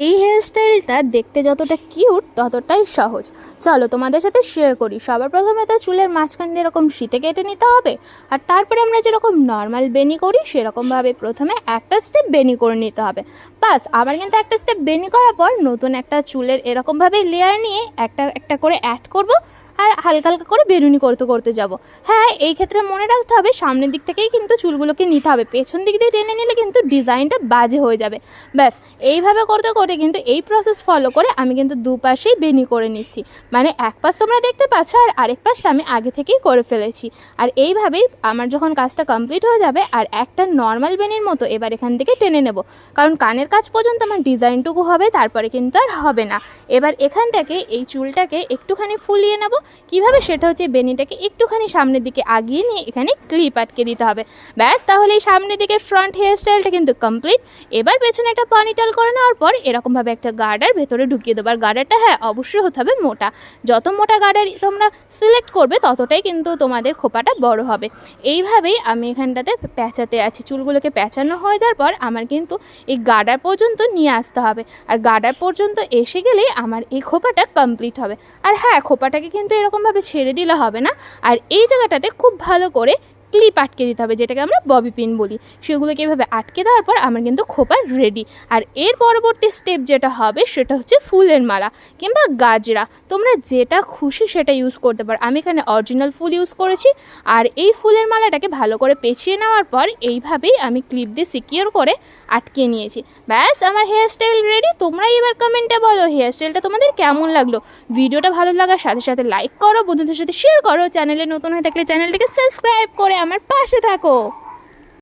এই হেয়ারস্টাইলটা দেখতে যতটা কিউট ততটাই সহজ। চলো তোমাদের সাথে শেয়ার করি। সবার প্রথমে তো চুলের মাঝখান দিয়ে এরকম শীতে কেটে নিতে হবে, আর তারপরে আমরা যেরকম নর্মাল বেনি করি সেরকমভাবে প্রথমে একটা স্টেপ বেনি করে নিতে হবে। বাস, আবার কিন্তু একটা স্টেপ বেনি করার পর নতুন একটা চুলের এরকমভাবে লেয়ার নিয়ে একটা একটা করে অ্যাড করব, আর হালকা হালকা করে বেরুনি করতে করতে যাব। হ্যাঁ, এই ক্ষেত্রে মনে রাখতে হবে সামনের দিক থেকেই কিন্তু চুলগুলোকে নিতে হবে, পেছন দিক দিয়ে টেনে নিলে কিন্তু ডিজাইনটা বাজে হয়ে যাবে। ব্যাস, এইভাবে করতে করতে কিন্তু এই প্রসেস ফলো করে আমি কিন্তু দুপাশেই বেনি করে নিচ্ছি। মানে এক পাশ তোমরা দেখতে পাচ্ছ আর আরেক পাশটা আমি আগে থেকেই করে ফেলেছি। আর এইভাবেই আমার যখন কাজটা কমপ্লিট হয়ে যাবে আর একটা নর্মাল বেনির মতো এবার এখান থেকে টেনে নেব, কারণ কানের কাজ পর্যন্ত আমার ডিজাইনটুকু হবে, তারপরে কিন্তু আর হবে না। এবার এখানটাকে এই চুলটাকে একটুখানি ফুলিয়ে নেব। কিভাবে সেটা হচ্ছে বেনিটাকে একটুখানি সামনের দিকে আগিয়ে নিয়ে এখানে ক্লিপ আটকে দিতে হবে। ব্যাস, তাহলে এই সামনের দিকের ফ্রন্ট হেয়ার স্টাইলটা কিন্তু কমপ্লিট। এবার পেছনে একটা পনিটেল করে নেওয়ার পর এরকমভাবে একটা গার্ডার ভেতরে ঢুকিয়ে দেবো। আর গার্ডারটা হ্যাঁ অবশ্যই হতে হবে মোটা। যত মোটা গার্ডার তোমরা সিলেক্ট করবে ততটাই কিন্তু তোমাদের খোপাটা বড় হবে। এইভাবেই আমি এখানটাতে প্যাঁচাতে আছি। চুলগুলোকে প্যাঁচানো হয়ে যাওয়ার পর আমার কিন্তু এই গার্ডার পর্যন্ত নিয়ে আসতে হবে, আর গার্ডার পর্যন্ত এসে গেলেই আমার এই খোপাটা কমপ্লিট হবে। আর হ্যাঁ, খোপাটাকে কিন্তু এরকমভাবে ছেড়ে দিলে হবে না, আর এই জায়গাটাতে খুব ভালো করে ক্লিপ আটকে দিতে হবে, যেটাকে আমরা ববি পিন বলি। সেগুলোকে এভাবে আটকে দেওয়ার পর আমার কিন্তু খোপা রেডি। আর এর পরবর্তী স্টেপ যেটা হবে সেটা হচ্ছে ফুলের মালা কিংবা গাজরা, তোমরা যেটা খুশি সেটা ইউজ করতে পারো। আমি এখানে অরিজিনাল ফুল ইউজ করেছি। আর এই ফুলের মালাটাকে ভালো করে পেঁচিয়ে নেওয়ার পর এইভাবেই আমি ক্লিপ দিয়ে সিকিওর করে আটকে নিয়েছি। ব্যাস, আমার হেয়ার স্টাইল রেডি। তোমরাই এবার কমেন্টে বলো হেয়ার স্টাইলটা তোমাদের কেমন লাগলো। ভিডিওটা ভালো লাগার সাথে সাথে লাইক করো, বন্ধুদের সাথে শেয়ার করো, চ্যানেলে নতুন হয়ে থাকলে চ্যানেলটিকে সাবস্ক্রাইব করে আমার পাশে থাকো।